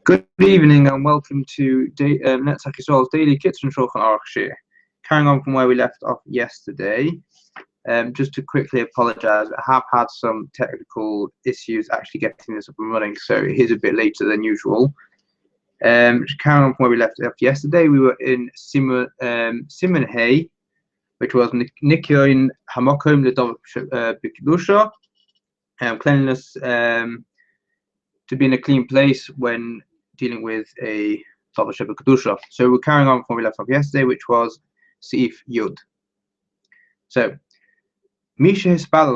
Good evening and welcome to Netzach Yisrael's daily Kitzur and Shulchan Oruch Shir. Carrying on from where we left off yesterday, just to quickly apologise, I have had some technical issues actually getting this up and running, so it is a bit later than usual. Just carrying on from where we left off yesterday, we were in Siman Hay, which was Nikyoin Hamokum Ledov B'Kedusha, cleanliness, to be in a clean place when dealing with a Tava Sheba Kedusha. So we're carrying on from where we left off yesterday, which was Seif Yud. So, Misha Hispal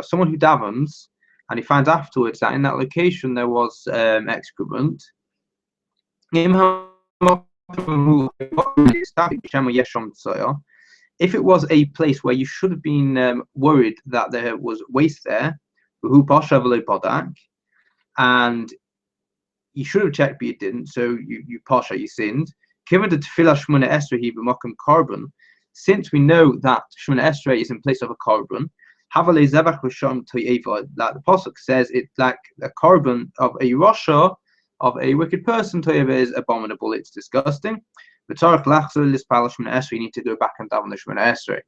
someone who davens and he finds afterwards that in that location there was excrement. If it was a place where you should have been worried that there was waste there, and you should have checked but you didn't, so you pasha, you sinned. Since we know that Shemona Esrei is in place of a korban, like the pasuk says, it's like a korban of a rasha, of a wicked person. Toyeva is abominable, it's disgusting. You need to go back and daven the Shemona Esrei.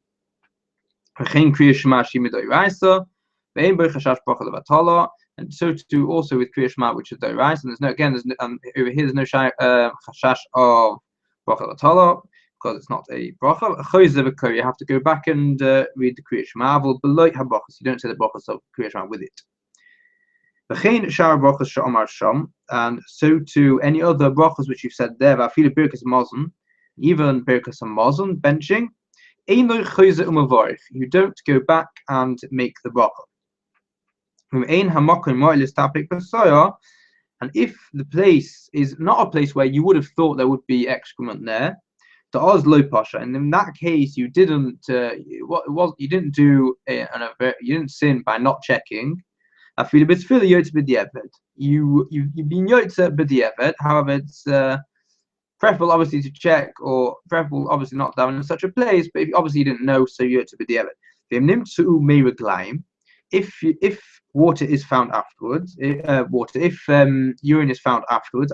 And so to do also with Kriya Shema, which is Dorais, and over here there's no chashash of bracha vatala because it's not a bracha. You have to go back and read the Kriya Shema below habrachas. You don't say the brachas of Kriya Shema with it. And so to any other brachas which you've said there, even birkas hamazon, benching, you don't go back and make the bracha. And if the place is not a place where you would have thought there would be excrement there, and in that case you didn't you didn't sin by not checking. You've been yotze b'diavad. However, it's preferable obviously to check, or preferable obviously not down in such a place, but if obviously you didn't know, so you're to b'diavad. If water is found afterwards, if urine is found afterwards,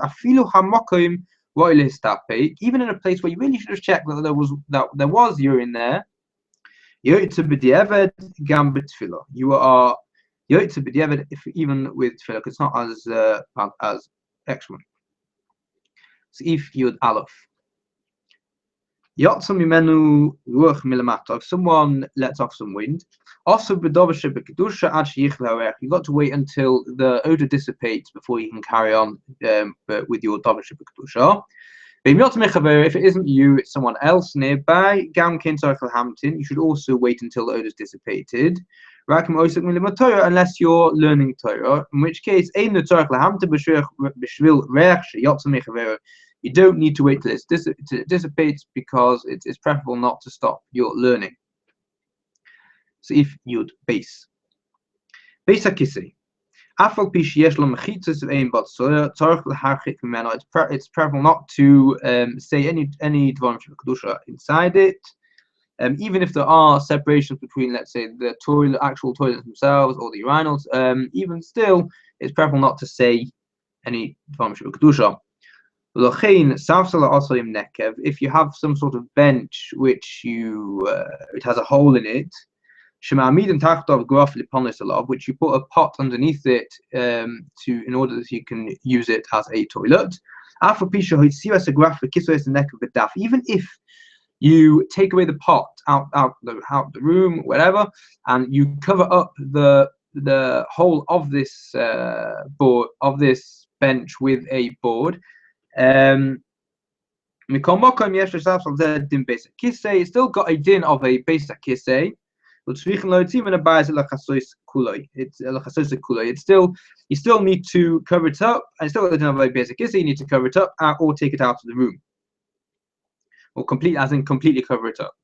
even in a place where you really should have checked that there was urine there, you are even with tefillah, because it's not as excellent. So if Yud Aleph. If someone lets off some wind, you've got to wait until the odor dissipates before you can carry on with your Dava Sheba Kedusha. If it isn't you, it's someone else nearby, you should also wait until the odor is dissipated. Unless you're learning Torah, in which case, you don't need to wait till it dissipates, because it's preferable not to stop your learning. So if Yud base hakisei, it's preferable not to say any dvarim kedusha inside it, even if there are separations between, let's say, the actual toilets themselves or the urinals. Even still, it's preferable not to say any dvarim kedusha. If you have some sort of bench which it has a hole in it, which you put a pot underneath it in order that you can use it as a toilet. Even if you take away the pot out the room, whatever, and you cover up the whole of this board, of this bench, with a board, it's still got a din of a basic kisei. You still need to cover it up, and still got the din of a basic kisei. You need to cover it up or take it out of the room, or completely cover it up.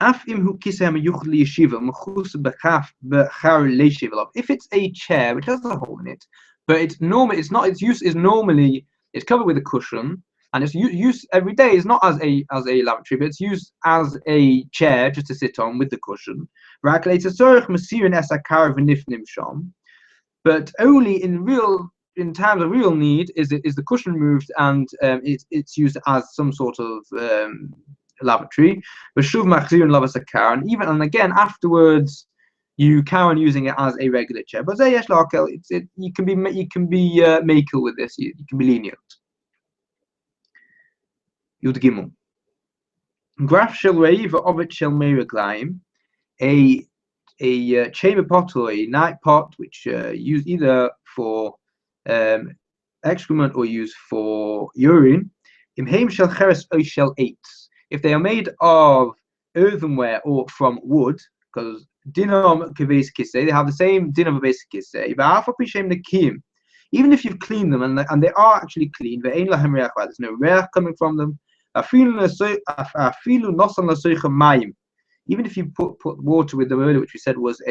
If it's a chair which has a hole in it, but its use is normally, it's covered with a cushion, and its use every day is not as a lavatory, but it's used as a chair just to sit on with the cushion. But but only in times of real need is the cushion removed, and it's used as some sort of lavatory. But shuv machzir and lavas and even and again afterwards, you carry on using it as a regular chair. But you can be makel with this. You can be lenient. Yud Gimel. Graf shel reiv ovet shel meiraglaim, a chamber pot or a night pot which used either for excrement or used for urine. Imheim shel cheres o shel eitz. If they are made of earthenware or from wood, because dinam kaves kisei, they have the same din of a basic kisei. Even if you've cleaned them and they are actually clean, there's no reach coming from them. Even if you put water with them earlier, which we said was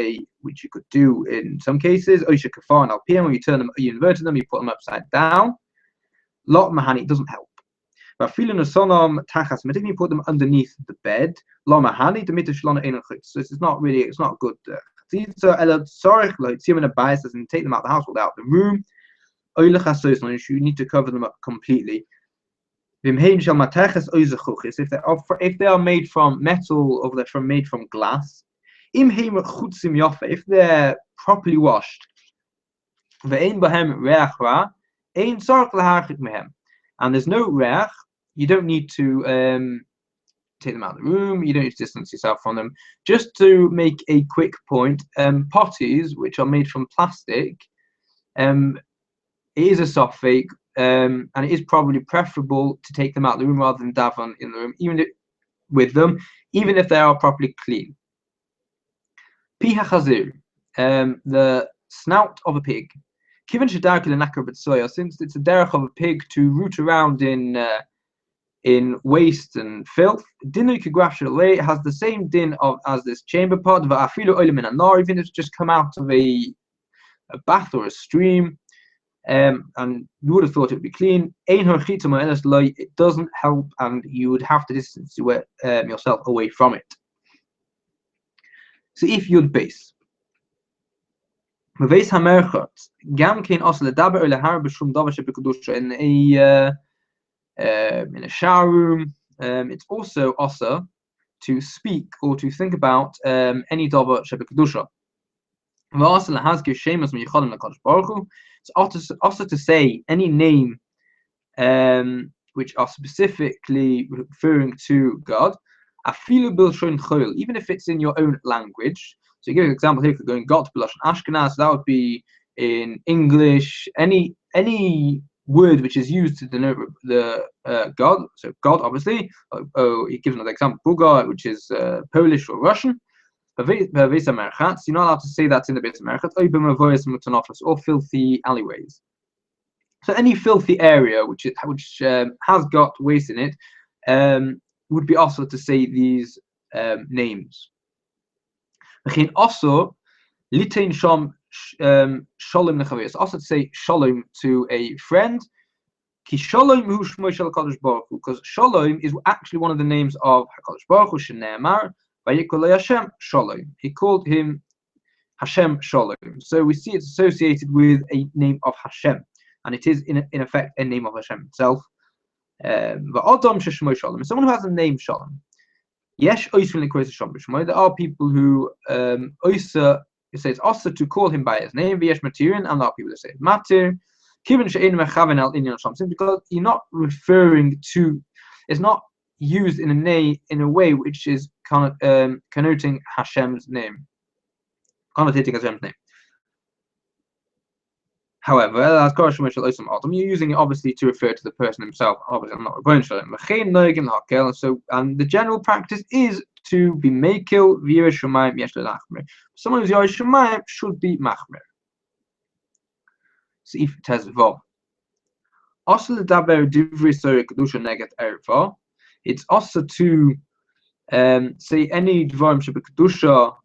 which you could do in some cases, when you turn them, you inverted them, you put them upside down. Lot mahani, it doesn't help. But even if you put them underneath the bed, so it's not good. So and take them out of the house without the room. You need to cover them up completely. If they are made from metal or they're made from glass, if they're properly washed, and there's no reach, you don't need to take them out of the room, you don't need to distance yourself from them. Just to make a quick point, potties which are made from plastic, it is a sofek, and it is probably preferable to take them out of the room rather than daven in the room, even if they are properly clean. Piha chazir, the snout of a pig. Since it's a derech of a pig to root around in waste and filth, it has the same din as this chamber pot, even if it's just come out of a bath or a stream, and you would have thought it would be clean. It doesn't help, and you would have to distance yourself away from it. So if you'd base. In a shower room, it's also also to speak or to think about any davar shebekudusha. It's also to say any name which are specifically referring to God, even if it's in your own language. So you give an example here, going God b'lashon Ashkenaz, that would be in English, any word which is used to denote the God. So God, obviously. He gives another example, Buga, which is Polish or Russian. You're not allowed to say that in the Beit HaMerchat, or filthy alleyways. So any filthy area which has got waste in it would be also to say these names. Also, shalom also to say shalom to a friend. Because shalom is actually one of the names of HaKadosh Baruch Hu, Shene'emar, Hashem Shalom. He called him Hashem Shalom. So we see it's associated with a name of Hashem, and it is in effect a name of Hashem itself. Someone who has a name Shalom. Yes, there are people who say it's also to call him by his name, and there are people that say it's matir. Because you're not referring to, it's not used in a way which is connoting Hashem's name, connotating Hashem's name. However, as you're using it obviously to refer to the person himself. Obviously, I'm not referring to him. And the general practice is to be mekel v'yireh shamayim yesh l'achmer. Someone who's yireh shamayim should be machmer. Seif tezvah. Also, the daber divrei sorei kedusha neget erva. It's also to say any dvarim shebekudusha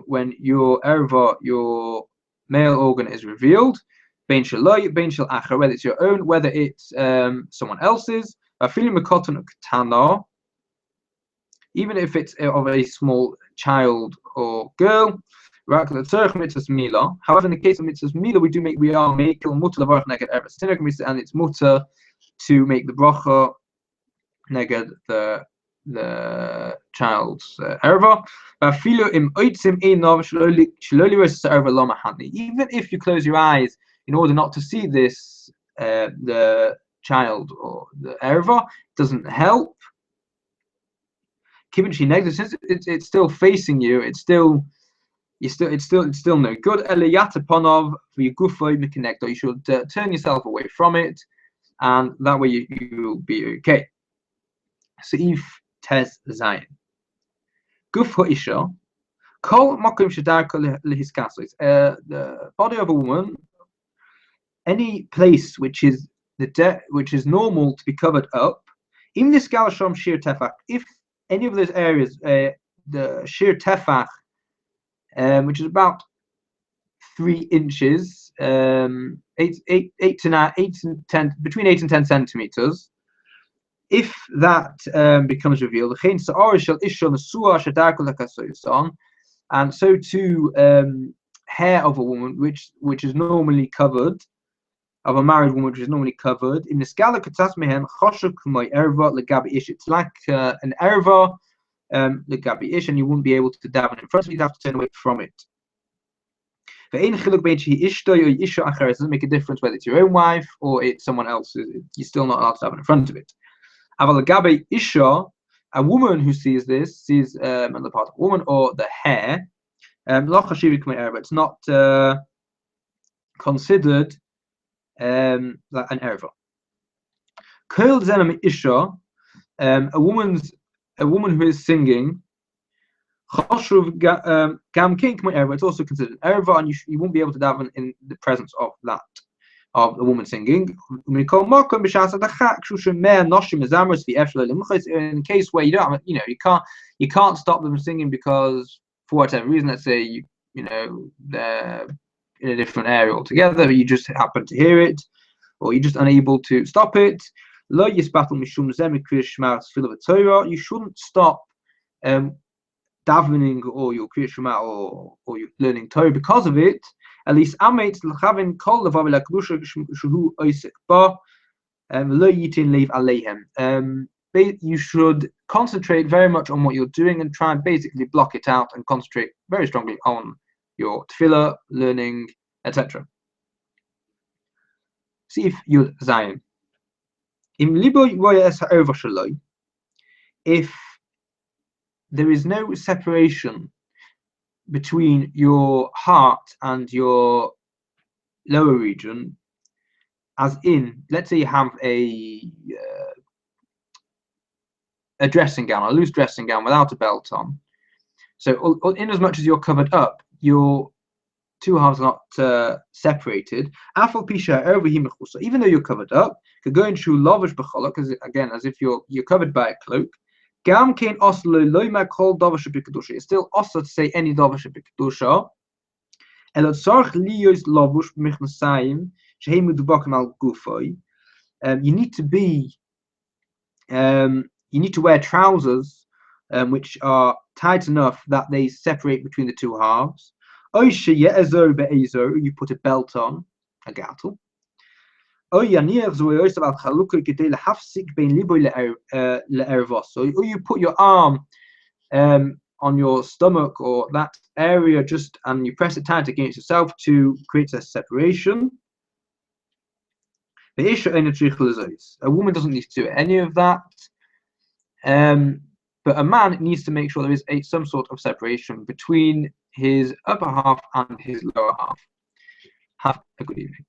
when your erva, your male organ, is revealed. Bein shaloi, bein shel acher, whether it's your own, whether it's someone else's. Even if it's of a small child or girl. However, in the case of mitzvahs mila, we are making mutter levarach neged erva, and it's mutter to make the bracha neged the child's erva. Even if you close your eyes in order not to see this, the child or the erva, doesn't help. It's still facing you. It's still no good. You should turn yourself away from it, and that way you'll be okay. Seif Tez Zayin. Guf ha'isha, kol makom shedarka lehiskasos. The body of a woman, any place which is normal to be covered up, even this galashom shir tefach. If any of those areas, the shir tefach, which is about 3 inches, 8 to 9, 8 and 10, between 8 and 10 centimeters. If that becomes revealed, and so too hair of a woman which is normally covered, of a married woman which is normally covered, in the scala katasmehen choshev kumay erva legabi ish. It's like an erva legabi ish, and you wouldn't be able to daven in front of it. You'd have to turn away from it. It doesn't make a difference whether it's your own wife or it's someone else's. You're still not allowed to daven in front of it. A woman who sees this, sees on the part of a woman or the hair, it's not considered like an erva. A woman who is singing, it's also considered an erva, and you won't be able to daven in the presence of the woman singing. In a case where you don't have, you can't stop them singing because for whatever reason, let's say they're in a different area altogether, you just happen to hear it, or you're just unable to stop it. You shouldn't stop davening or your Kriyat Shema or your learning Torah because of it. At least you should concentrate very much on what you're doing and try and basically block it out and concentrate very strongly on your tefillah, learning, etc. See if you're Zayin. If there is no separation between your heart and your lower region, as in, let's say you have a dressing gown, a loose dressing gown without a belt on. So in as much as you're covered up, your two halves are not separated. Even though you're covered up, could go into lavish b'cholak, again, as if you're covered by a cloak. It's still also to say any davar shebekdusha. You need to wear trousers which are tight enough that they separate between the two halves. You put a belt on, a gartel. Or you put your arm on your stomach or that area and you press it tight against yourself to create a separation. A woman doesn't need to do any of that. But a man needs to make sure there is some sort of separation between his upper half and his lower half. Have a good evening.